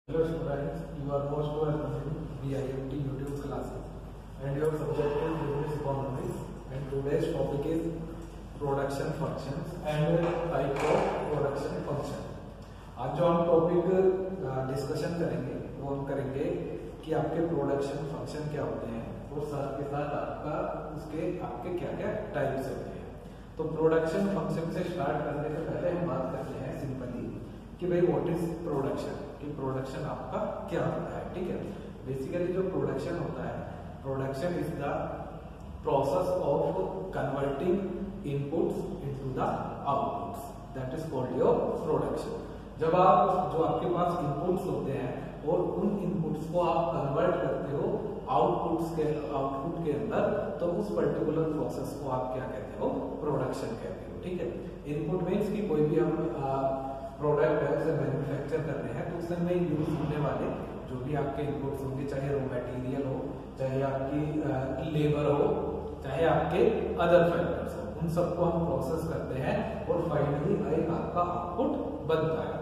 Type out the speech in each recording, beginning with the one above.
Hello students, you are most welcome in BIMT YouTube classes and your subject is business economics and today's topic is production functions and type of production function। आज जो हम topic discussion करेंगे वो हम करेंगे कि आपके production function क्या होते हैं और साथ के साथ आपके क्या क्या टाइप्स होते हैं। तो प्रोडक्शन फंक्शन से स्टार्ट करने से पहले हम बात करते हैं सिंपली कि भाई व्हाट इज प्रोडक्शन, कि प्रोडक्शन आपका क्या होता है। ठीक है, बेसिकली जो प्रोडक्शन होता है, production is the process of converting inputs into the outputs, that is called your production. जब जो आपके पास इनपुट्स होते हैं और उन इनपुट्स को आप कन्वर्ट करते हो आउटपुट के अंदर, तो उस पर्टिकुलर प्रोसेस को आप क्या कहते हो, प्रोडक्शन कहते हो। ठीक है, इनपुट मीन्स कि कोई भी हम प्रोडक्ट है उसे मैन्युफैक्चर कर रहे हैं तो उसमें यूज होने वाले जो भी आपके इनपुट्स होंगे, चाहे रॉ मटेरियल हो, चाहे आपकी लेबर हो, चाहे आपके अदर फैक्टर्स हो, उन सबको हम प्रोसेस करते हैं और फाइनली एक आपका आउटपुट बनता है।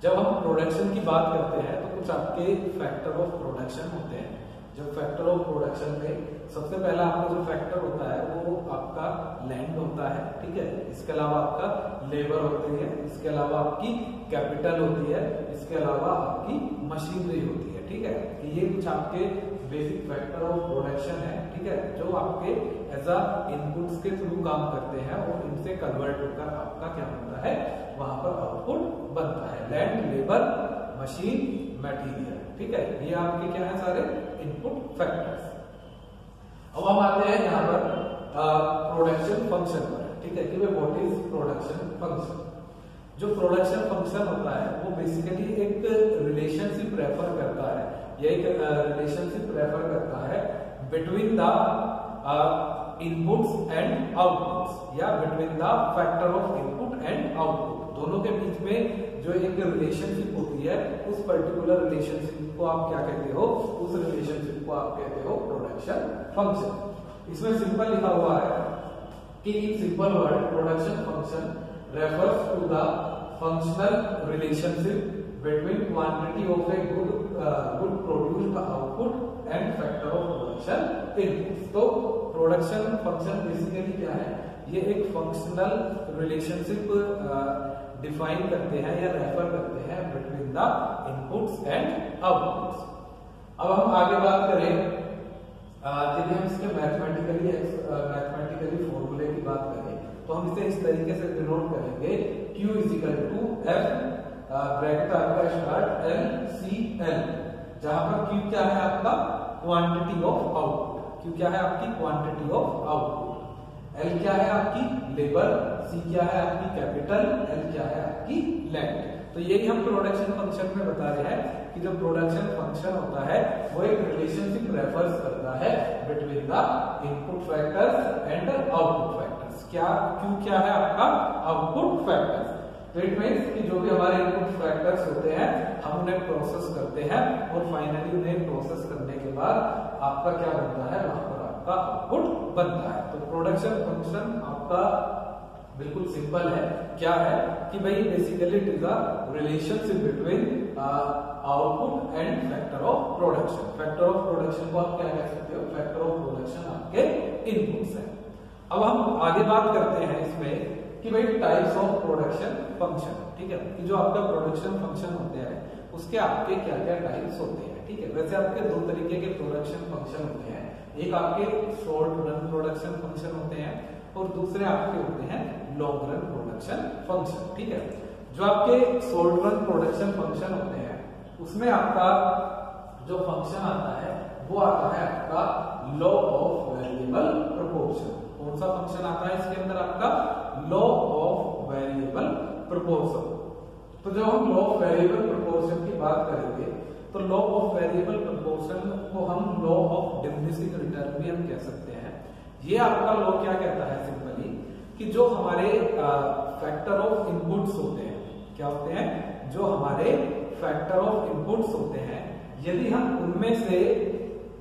जब हम प्रोडक्शन की बात करते हैं तो कुछ आपके फैक्टर ऑफ प्रोडक्शन होते हैं। जब फैक्टर ऑफ प्रोडक्शन में सबसे पहला आपका जो फैक्टर होता है वो आपका लैंड होता है। ठीक है, इसके अलावा आपका लेबर होती है, इसके अलावा आपकी कैपिटल होती है, इसके अलावा आपकी मशीनरी होती है। ठीक है, ये कुछ आपके बेसिक फैक्टर ऑफ प्रोडक्शन है। ठीक है, जो आपके एज अ इनपुट्स के थ्रू काम करते हैं और इनसे कन्वर्ट होकर आपका क्या बनता है, वहां पर आउटपुट बनता है। Land, labour, machine, material. ठीक है, ये आपके क्या है, सारे इनपुट फैक्टर्स। अब हम आते हैं यहाँ पर प्रोडक्शन फंक्शन पर। ठीक है, कि भाई व्हाट इज प्रोडक्शन फंक्शन। जो प्रोडक्शन फंक्शन होता है वो बेसिकली एक रिलेशनशिप रेफर करता है, या एक रिलेशनशिप रेफर करता है between the inputs and outputs, या between the factor of input and output. दोनों के बीच में जो एक रिलेशनशिप होती है, उस पर्टिकुलर रिलेशनशिप को आप क्या कहते हो, उस रिलेशनशिप को आप कहते हो प्रोडक्शन फंक्शन। इसमें सिंपल लिखा हुआ है कि in simple word production function refers to the functional relationship between quantity of a good produced output and factor of production inputs। तो प्रोडक्शन फंक्शन बेसिकली क्या है, ये एक फंक्शनल रिलेशनशिप डिफाइन करते हैं या रेफर करते हैं between the inputs and outputs. अब हम आगे बात करें, यदि हम इसके मैथमेटिकली फॉर्मूले की बात करें तो हम इसे इस तरीके से डिनोट करेंगे, Q equal to F bracket आपका स्टार्ट LCL, जहां पर Q क्या है आपका क्वांटिटी ऑफ आउटपुट, Q क्या है आपकी क्वांटिटी ऑफ आउटपुट, L क्या है आपकी लेबर, C क्या है आपकी कैपिटल, L क्या है आपकी लैंड। तो यही हम प्रोडक्शन फंक्शन में बता रहे हैं कि जो प्रोडक्शन फंक्शन होता है वो एक रिलेशनशिप रेफर्स करता है between the input factors and output factors. क्या Q क्या है आपका आउटपुट फैक्टर्स। तो इट मींस कि जो भी हमारे इनपुट फैक्टर्स होते हैं हम उन्हें प्रोसेस करते हैं और फाइनली उन्हें प्रोसेस करने के बाद आपका क्या बनता है, वहां पर आपका आउटपुट बनता है। तो प्रोडक्शन फंक्शन आपका बिल्कुल सिंपल है, क्या है कि भाई basically it is a relationship between output and factor of production. Factor of production को आप क्या कह सकते हो, फैक्टर ऑफ प्रोडक्शन आपके इनपुट्स है। अब हम आगे बात करते हैं इसमें कि भाई टाइप्स ऑफ प्रोडक्शन फंक्शन। ठीक है, कि जो आपका प्रोडक्शन फंक्शन होते हैं उसके आपके क्या क्या टाइप्स होते हैं। ठीक है, वैसे आपके दो तरीके के प्रोडक्शन फंक्शन होते हैं, एक आपके शॉर्ट रन प्रोडक्शन फंक्शन होते हैं और दूसरे आपके होते हैं लॉन्ग रन प्रोडक्शन फंक्शन। ठीक है, जो आपके शॉर्ट रन प्रोडक्शन फंक्शन होते हैं उसमें आपका जो फंक्शन आता है वो आता है आपका लॉ ऑफ वेरिएबल प्रोपोर्शन। कौन सा फंक्शन आता है इसके अंदर, आपका लॉ ऑफ वेरिएबल प्रोपोर्शन। तो जब हम लॉ ऑफ वेरिएबल प्रोपोर्शन की बात करेंगे तो लॉ ऑफ वेरिएबल प्रोपोर्शन को हम लॉ ऑफ डिमिनिशिंग रिटर्न भी हम कह सकते हैं। ये आपका लॉ क्या कहता है सिंपली कि जो हमारे फैक्टर ऑफ इनपुट्स होते हैं, क्या होते हैं, जो हमारे फैक्टर ऑफ इनपुट्स होते हैं, यदि हम उनमें से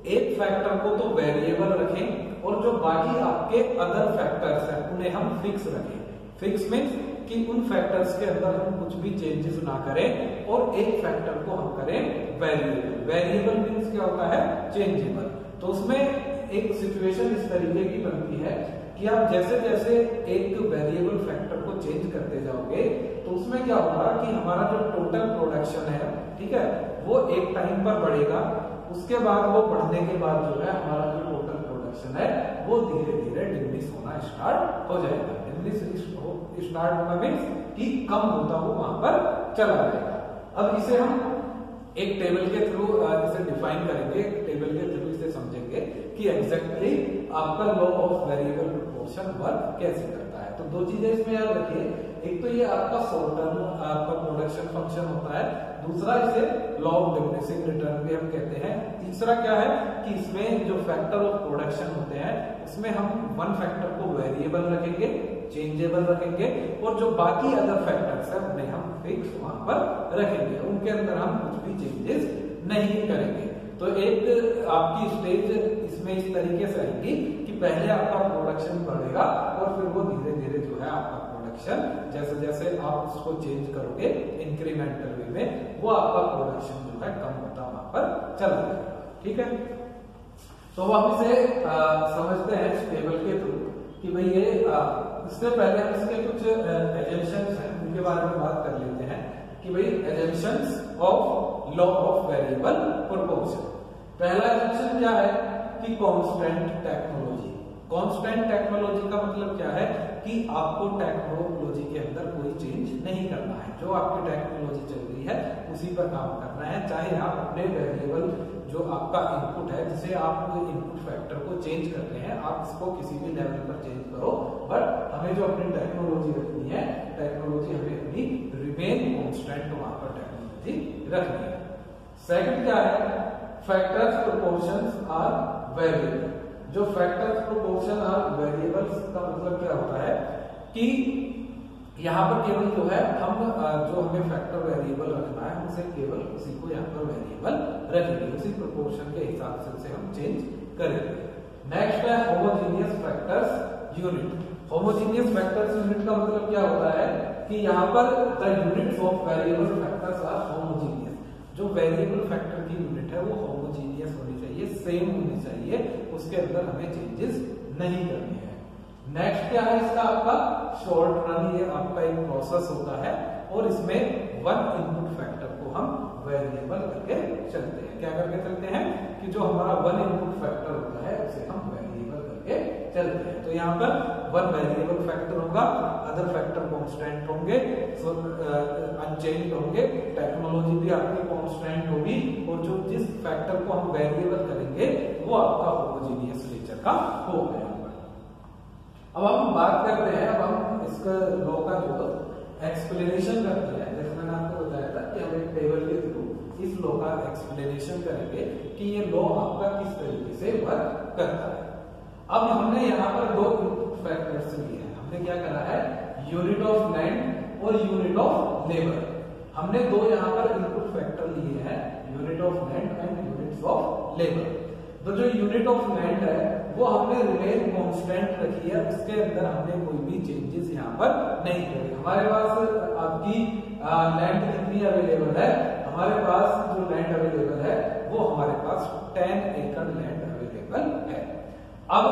एक फैक्टर को तो वेरिएबल रखें और जो बाकी आपके अदर फैक्टर्स हैं उन्हें हम फिक्स रखें। फिक्स मींस कि उन फैक्टर्स के अंदर हम कुछ भी चेंजेस ना करें और एक फैक्टर को हम करें वेरिएबल। वेरिएबल मींस क्या होता है, चेंजेबल। तो उसमें एक सिचुएशन इस तरीके की बनती है कि आप जैसे जैसे एक वेरिएबल फैक्टर को चेंज करते जाओगे तो उसमें क्या होगा कि हमारा जो टोटल प्रोडक्शन है, ठीक है, वो एक टाइम पर बढ़ेगा। उसके बाद वो बढ़ने के बाद जो है हमारा जो टोटल प्रोडक्शन है वो धीरे धीरे डिमिनिश होना स्टार्ट हो जाएगा। डिमिनिश स्टार्ट होना मीन्स कि कम होता हुआ वहां पर चला जाएगा। अब इसे हम एक टेबल के थ्रू इसे डिफाइन करेंगे, टेबल के थ्रू इसे समझेंगे कि एग्जैक्टली आपका law of variable proportion work कैसे करता है। तो दो चीजें इसमें याद रखिए, एक तो ये आपका शॉर्ट टर्म आपका प्रोडक्शन फंक्शन होता है, दूसरा इसे लॉ ऑफ डिमिनिशिंग रिटर्न भी हम कहते हैं। तीसरा क्या है कि इसमें जो फैक्टर ऑफ प्रोडक्शन होते हैं उसमें हम वन फैक्टर को वेरिएबल रखेंगे, चेंजेबल रखेंगे, और जो बाकी अदर फैक्टर्स है उन्हें हम फिक्स वहां पर रखेंगे, उनके अंदर हम कुछ भी चेंजेस नहीं करेंगे। तो एक आपकी स्टेज इसमें इस तरीके से आएगी कि पहले आपका प्रोडक्शन बढ़ेगा और फिर वो धीरे धीरे जो है आपका प्रोडक्शन जैसे जैसे आप उसको चेंज करोगे इंक्रीमेंटल वे में, वो आपका प्रोडक्शन जो है कम होता वहां पर चला जाएगा। ठीक है, तो हम इसे समझते हैं इस टेबल के थ्रू कि भाई ये इससे पहले हम इसके कुछ एजम्पशंस हैं उनके बारे में बात कर लेते हैं कि भाई assumptions of law of variable proportion. पहला एजम्पशन क्या है कि कांस्टेंट टेक्नोलॉजी। कांस्टेंट टेक्नोलॉजी का मतलब क्या है कि आपको टेक्नोलॉजी के अंदर कोई चेंज नहीं करना है, जो आपकी टेक्नोलॉजी चल रही है उसी पर काम करना है। चाहे आप अपने वेरिएबल जो आपका इनपुट है, जिसे आप इनपुट फैक्टर को चेंज कर रहे हैं, आप इसको किसी भी लेवल पर चेंज करो, बट हमें जो अपनी टेक्नोलॉजी रखनी है, टेक्नोलॉजी हमें अपनी रिमेन कांस्टेंट वहां पर टेक्नोलॉजी रखनी है। सेकंड क्या है, फैक्टर्स प्रोपोर्शंस आर वेरिएबल। जो फैक्टर्स प्रोपोर्शन आर वेरिएबल्स का मतलब क्या होता है कि यहाँ पर केवल जो है हम जो हमें फैक्टर वेरिएबल रखना है उसे केवल उसी को यहाँ पर वेरिएबल रखेंगे, उसी प्रोपोर्शन के हिसाब से उसे हम चेंज करेंगे। नेक्स्ट है homogeneous factors unit. Homogeneous factors unit का मतलब क्या होता है कि यहाँ पर the units of variable factors are homogeneous. जो वेरिएबल फैक्टर की यूनिट है वो होमोजीनियस होनी चाहिए, सेम होनी चाहिए, उसके अंदर हमें चेंजेस नहीं करने हैं। नेक्स्ट क्या है इसका आपका शॉर्ट रन, ये आपका एक प्रोसेस होता है और इसमें वन इनपुट फैक्टर को हम वेरिएबल करके चलते हैं। क्या करके चलते हैं कि जो हमारा वन इनपुट फैक्टर होता है उसे हम वेरिएबल करके चलते हैं। तो यहाँ पर वन वेरिएबल फैक्टर होगा, अदर फैक्टर कांस्टेंट होंगे, अनचेंज्ड होंगे, टेक्नोलॉजी भी आपकी कांस्टेंट होगी, और जो जिस फैक्टर को हम वेरिएबल करेंगे वो आपका होमोजीनियस नेचर का होगा। अब हम बात करते हैं, अब हम इसका लॉ का जो एक्सप्लेनेशन करते हैं। जैसे मैंने आपको बताया था कि हम एक टेबल के थ्रू इस लॉ का एक्सप्लेनेशन करेंगे कि ये लॉ आपका किस तरीके से वर्क करता है। अब हमने यहाँ पर दो इनपुट फैक्टर्स लिए हैं। हमने क्या करा है, यूनिट ऑफ लैंड और यूनिट ऑफ लेबर। हमने दो यहाँ पर इनपुट फैक्टर लिए हैं, unit of land and units of labour. तो जो यूनिट ऑफ लैंड है वो हमने रिमेन कांस्टेंट रखी है, उसके अंदर हमने कोई भी चेंजेस यहाँ पर नहीं करे। हमारे पास आपकी लैंड कितनी अवेलेबल है, हमारे पास जो लैंड अवेलेबल है वो हमारे पास 10 एकड़ लैंड अवेलेबल है। अब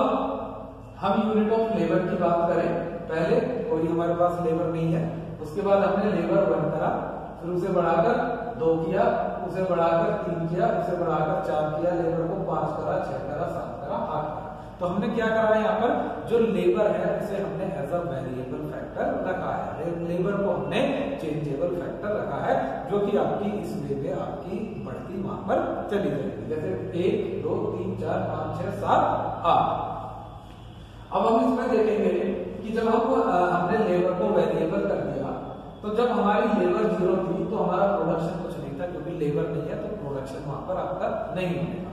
हम यूनिट ऑफ लेबर की बात करें, पहले कोई हमारे पास लेबर नहीं है, उसके बाद हमने लेबर 1 करा, फिर उसे बढ़ाकर 2 किया, उसे बढ़ाकर 3 किया, उसे बढ़ाकर 4 किया, लेबर को 5 करा, 6 करा, 7 करा, 8 करा। तो हमने क्या करा है, यहाँ पर जो लेबर है उसे हमने एज अ वेरिएबल फैक्टर रखा है, लेबर को हमने चेंजेबल फैक्टर रखा है, जो कि आपकी इस वे में आपकी बढ़ती वहां पर चली जाएगी। जैसे 1 2 3 4 5 6 7 8। अब हम इसमें देखेंगे कि जब हमने लेबर को वेरिएबल कर दिया, तो जब हमारी लेबर 0 थी तो हमारा प्रोडक्शन कुछ नहीं था, क्योंकि लेबर नहीं है तो प्रोडक्शन वहां पर आपका नहीं होगा।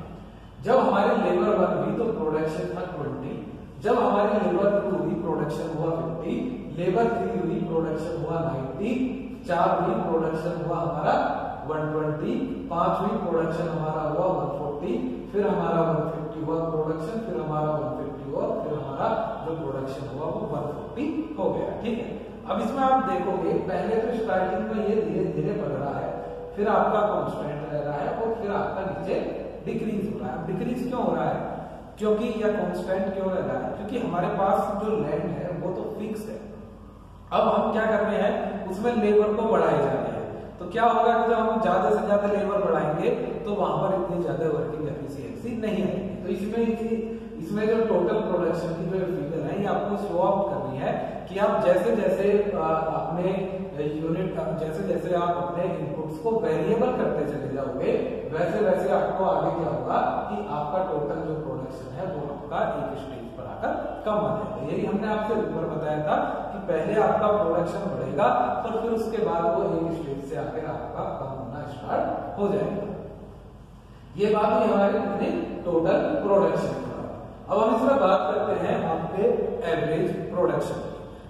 जब हमारी लेबर 1 हुई तो प्रोडक्शन था 20, जब हमारी लेबर 2 हुई प्रोडक्शन हुआ 50, लेबर 3 हुई प्रोडक्शन हुआ 90, 4 हुई प्रोडक्शन हुआ हमारा 120, 5 हुई प्रोडक्शन हमारा हुआ 140, फिर हमारा 150 हुआ प्रोडक्शन, फिर हमारा 150 हुआ, फिर हमारा जो प्रोडक्शन हुआ वो 140 हो गया। ठीक है, अब इसमें आप देखोगे पहले तो स्टार्टिंग में ये धीरे धीरे बढ़ रहा है, फिर आपका कांस्टेंट रह रहा है और फिर आपका नीचे डिक्रीज हो रहा है। डिक्रीज क्यों हो रहा है, क्योंकि या कांस्टेंट क्यों रह रहा है, क्योंकि हमारे पास जो लैंड है वो तो फिक्स है। अब हम क्या कर रहे हैं, उसमें लेबर को बढ़ाए जा रहे हैं, तो क्या होगा कि जब हम ज्यादा से ज्यादा लेबर बढ़ाएंगे तो वहां पर इतनी ज्यादा वर्किंग एफिशिएंसी नहीं आएगी। तो इसमें जो टोटल प्रोडक्शन की जो फिगर है ये आपको शो आउट करनी है कि आप जैसे जैसे अपने यूनिट जैसे जैसे आप अपने इनपुट्स को वेरिएबल करते चले जाओगे वैसे वैसे आपको आगे क्या होगा कि आपका टोटल जो प्रोडक्शन है वो आपका एक स्टेज पर आकर कम आ जाएगा। यही हमने आपसे ऊपर बताया था कि पहले आपका प्रोडक्शन बढ़ेगा तो फिर उसके बाद वो एक स्टेज से आकर आपका कम होना स्टार्ट हो जाएगा। ये बात हुई हमारी कितनी टोटल प्रोडक्शन। अब हम इसमें बात करते हैं आपके एवरेज प्रोडक्शन।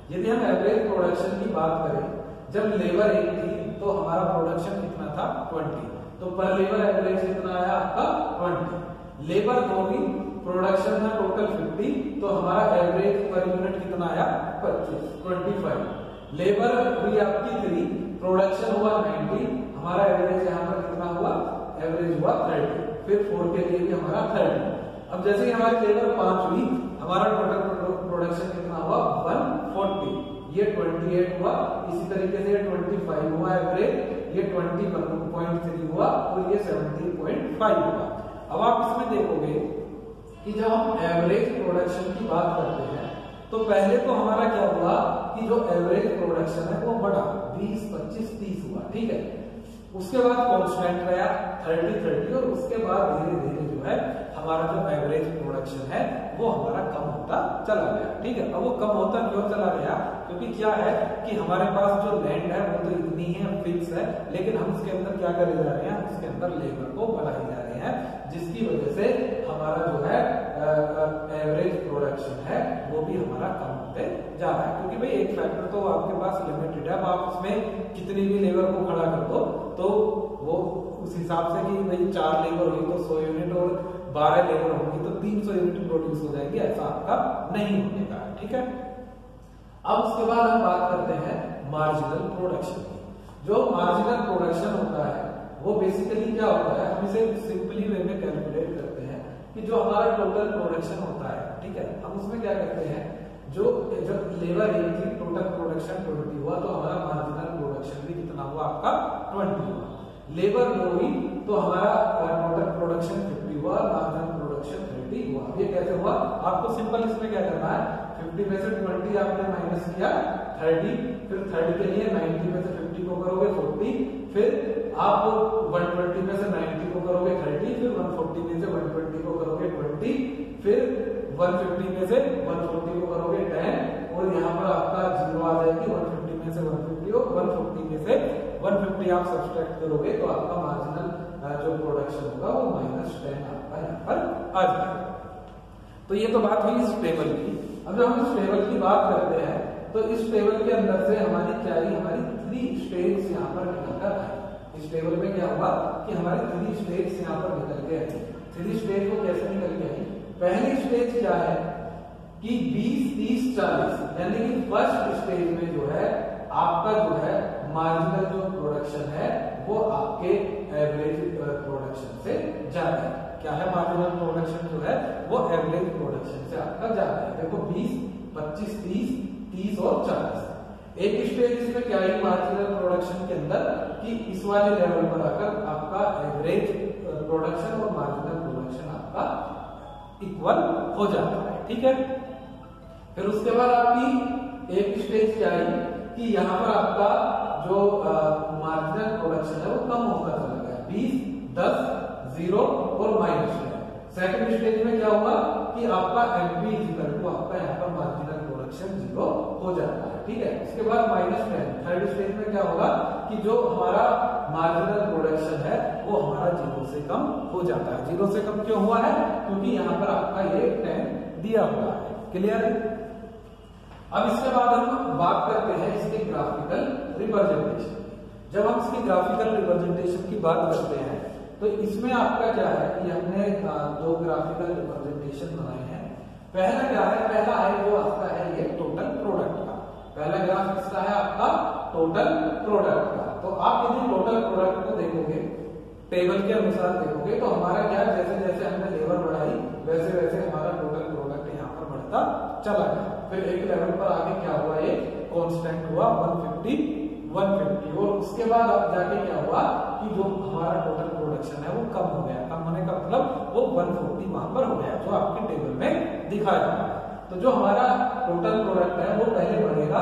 यदि हम एवरेज प्रोडक्शन की बात करें, जब लेबर 1 थी तो हमारा प्रोडक्शन कितना था 20, तो पर लेबर एवरेज कितना आया आपका 20। लेबर 2 थी, प्रोडक्शन था टोटल 50, तो हमारा एवरेज पर यूनिट कितना आया 25। लेबर हुई आपकी 3, प्रोडक्शन हुआ 90, हमारा एवरेज यहाँ पर कितना हुआ, एवरेज हुआ 30। फिर 4 के लिए भी हमारा 30। अब जैसे ही हमारी लेबर 5 हुई, हमारा टोटल प्रोडक्शन कितना हुआ 140, ये 28 हुआ। इसी तरीके से 25 हुआ एवरेज, ये 20.3 हुआ और ये 70.5 हुआ। अब आप इसमें देखोगे कि जब हम एवरेज प्रोडक्शन की बात करते हैं तो पहले तो हमारा क्या हुआ कि जो एवरेज प्रोडक्शन है वो बढ़ा 20, 25, 30 हुआ, ठीक है। उसके बाद कांस्टेंट रहा 30 और उसके बाद धीरे धीरे जो है हमारा जो एवरेज प्रोडक्शन है वो हमारा कम होता चला गया, ठीक है। अब वो कम होता क्यों चला गया, क्योंकि क्या है कि हमारे पास जो लैंड है वो तो इतनी है, फिक्स है, लेकिन हम उसके अंदर क्या करे जा रहे हैं, उसके अंदर लेबर को बढ़ाए जा रहे हैं, जिसकी वजह से हमारा जो है एवरेज प्रोडक्शन है वो भी हमारा कम होते जा रहा है। क्योंकि भाई एक फैक्टर तो आपके पास लिमिटेड है, अब आप उसमें कितनी भी लेबर को खड़ा कर दो तो वो उस हिसाब से कि भाई 4 लेबर हुई तो 100 यूनिट और 12 लेबर होंगी तो 300 यूनिट प्रोड्यूस हो जाएगी, ऐसा आपका नहीं होने का, ठीक है। अब उसके बाद हम बात करते हैं मार्जिनल प्रोडक्शन की। जो मार्जिनल प्रोडक्शन होता है वो बेसिकली क्या होता है, हम इसे सिंपली वे में कैलकुलेट करते हैं कि जो हमारा टोटल प्रोडक्शन होता है, ठीक है, हम उसमें क्या करते हैं, जो लेबर 1 थी टोटल प्रोडक्शन 20 हुआ तो हमारा मार्जिनल प्रोडक्शन भी कितना हुआ आपका 20 हुआ। लेबर 2 हुई तो हमारा टोटल प्रोडक्शन 50 हुआ, मार्जिनल प्रोडक्शन 30 हुआ। ये कैसे हुआ, आपको सिंपल इसमें क्या करना है, 50 में से 20 आपने माइनस किया 30, फिर 30 के लिए 90 में से 50 को करोगे 40, फिर आप 120 में से 90 को करोगे 30, फिर 140 में से 120 को करोगे 20, फिर 150 में से 140 को करोगे 10 और यहाँ पर आपका 0 आ जाएगी। 150 में से 150 और 140 में से 150 आप सब्सट्रैक्ट करोगे तो आपका मार्जिनल जो प्रोडक्शन होगा वो -10 आपका यहाँ पर आ जाएगा। तो ये तो बात हुई इस टेबल की। अब जब हम इस टेबल की बात करते हैं तो इस टेबल के अंदर से हमारी क्या ही हमारी 3 स्टेट्स यहाँ पर निकल कर आए। इस टेबल में क्या हुआ कि हमारे 3 स्टेट्स यहाँ पर निकल के आए। 3 स्टेट को कैसे निकल के आई, पहली स्टेज क्या है कि 20, 30, 40 यानी कि फर्स्ट स्टेज में जो है आपका जो है मार्जिनल जो प्रोडक्शन है वो आपके एवरेज प्रोडक्शन से ज्यादा है। क्या है, मार्जिनल प्रोडक्शन जो है वो एवरेज प्रोडक्शन से आपका ज्यादा है। देखो 20, 25, 30 और 40। एक स्टेज इसमें क्या है मार्जिनल प्रोडक्शन के अंदर कि इस वाले लेवल पर आकर आपका एवरेज प्रोडक्शन और मार्जिनल प्रोडक्शन आपका इक्वल हो जाता है, ठीक है। फिर उसके बाद आपकी एक स्टेज क्या है कि यहाँ पर आपका जो मार्जिनल प्रोडक्शन है वो कम होता चला गया, 20, 10, 0 और -10। सेकंड स्टेज में क्या हुआ कि आपका MP आपका यहाँ पर मार्जिनल प्रोडक्शन 0 हो जाता है, ठीक है। उसके बाद -10। थर्ड स्टेज में क्या होगा कि जो हमारा मार्जिनल प्रोडक्शन है वो हमारा 0 से कम हो जाता है। 0 से कम क्यों हुआ है, क्योंकि यहाँ पर आपका ये 10 दिया हुआ है, क्लियर है। अब इसके बाद हम बात करते हैं इसके ग्राफिकल रिप्रेजेंटेशन। जब हम इसकी ग्राफिकल रिप्रेजेंटेशन की बात करते हैं तो इसमें आपका क्या है कि हमने 2 ग्राफिकल रिप्रेजेंटेशन बनाए हैं। पहला क्या है, पहला है वो आपका है ये टोटल प्रोडक्ट का। पहला ग्राफ किसका है आपका टोटल प्रोडक्ट का। तो आप यदि टोटल प्रोडक्ट को देखोगे टेबल के अनुसार देखोगे तो हमारा क्या जैसे जैसे हमने लेवल बढ़ाई वैसे वैसे हमारा टोटल प्रोडक्ट यहाँ पर बढ़ता चला गया। फिर एक लेवल पर आगे क्या हुआ, ये कांस्टेंट हुआ 150 और उसके बाद अब जाके क्या हुआ कि जो हमारा टोटल प्रोडक्शन है वो कम हो गया। कम होने का मतलब वो 140 वहां पर हो गया जो आपके टेबल में दिखाया गया। तो जो हमारा टोटल प्रोडक्ट है वो पहले बढ़ेगा,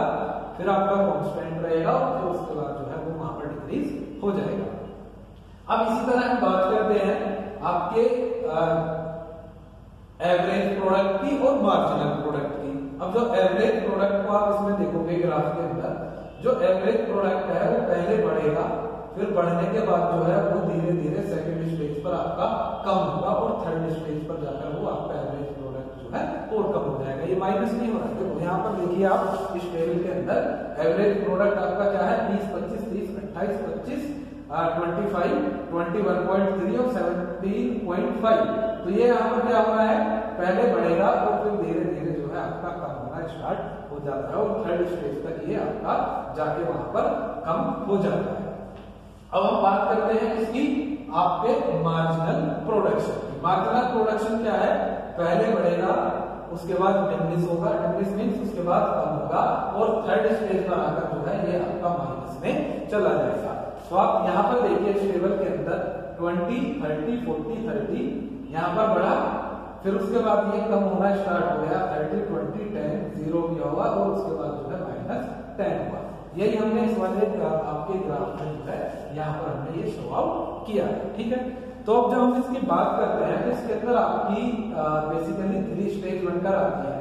फिर आपका कांस्टेंट रहेगा और फिर उसके बाद जो है वो वहां पर डिक्रीज हो जाएगा। अब इसी तरह हम बात करते हैं आपके एवरेज प्रोडक्ट की और मार्जिनल प्रोडक्ट की। अब जो एवरेज प्रोडक्ट को आप इसमें देखोगे ग्राफ के अंदर, जो एवरेज प्रोडक्ट है वो पहले बढ़ेगा, फिर बढ़ने के बाद जो है वो धीरे धीरे सेकंड स्टेज पर आपका कम होगा और थर्ड स्टेज पर जाकर वो आपका एवरेज प्रोडक्ट जो है और कम हो जाएगा। ये माइनस नहीं हो रहा है, तो यहाँ पर देखिए आप इस टेबल के अंदर एवरेज प्रोडक्ट आपका क्या है 20, 25, 30, 28, 25, 25, 21.3 और 17.5। तो ये यहाँ पर क्या हो रहा है, पहले बढ़ेगा और फिर धीरे धीरे जो है आपका कम होना स्टार्ट हो जाता है और थर्ड स्टेज तक ये आपका जाके वहां पर कम हो जाता है। अब हम बात करते हैं इसकी आपके मार्जिनल प्रोडक्शन की। मार्जिनल प्रोडक्शन क्या है, पहले बढ़ेगा उसके बाद डिक्रीज होगा, डिक्रीज मींस उसके बाद कम होगा और थर्ड स्टेज पर आकर जो है ये आपका माइनस में चला जाएगा। तो आप यहाँ पर देखिए इस टेबल के अंदर 20, 30, 40, 30 यहाँ पर बढ़ा, फिर उसके बाद ये कम होना स्टार्ट हो गया 30, 20, 10, 0 किया हुआ और उसके बाद जो है -10 हुआ। यही हमने इस वाले आपके ग्राफ में जो है यहाँ पर हमने ये शो आउट किया है, ठीक है। तो अब जब हम इसकी बात करते हैं तो इसके अंदर आपकी बेसिकली 3 स्टेज बनकर आती है।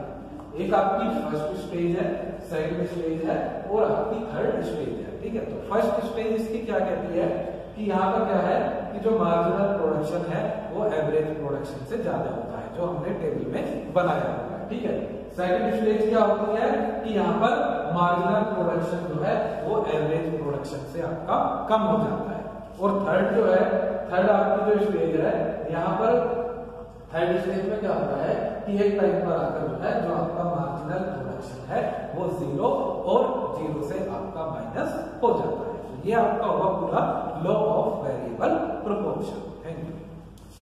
एक आपकी फर्स्ट स्टेज है, सेकंड स्टेज है और आपकी थर्ड स्टेज है, ठीक है। तो फर्स्ट स्टेज इसकी क्या कहती है कि यहाँ पर क्या है कि जो मार्जिनल प्रोडक्शन है वो एवरेज प्रोडक्शन से ज्यादा होता है, जो हमने टेबल में बनाया हुआ है, ठीक है। सेकंड स्टेज क्या होती है कि यहाँ पर मार्जिनल प्रोडक्शन जो है वो एवरेज प्रोडक्शन से आपका कम हो जाता है। और थर्ड जो है, थर्ड आपकी जो स्टेज है यहाँ पर थर्ड स्टेज में क्या होता है कि एक टाइम पर आकर जो है जो आपका मार्जिनल प्रोडक्शन है वो 0 और 0 से आपका माइनस हो जाता है। ये आपका होगा पूरा law of variable proportion. Thank you.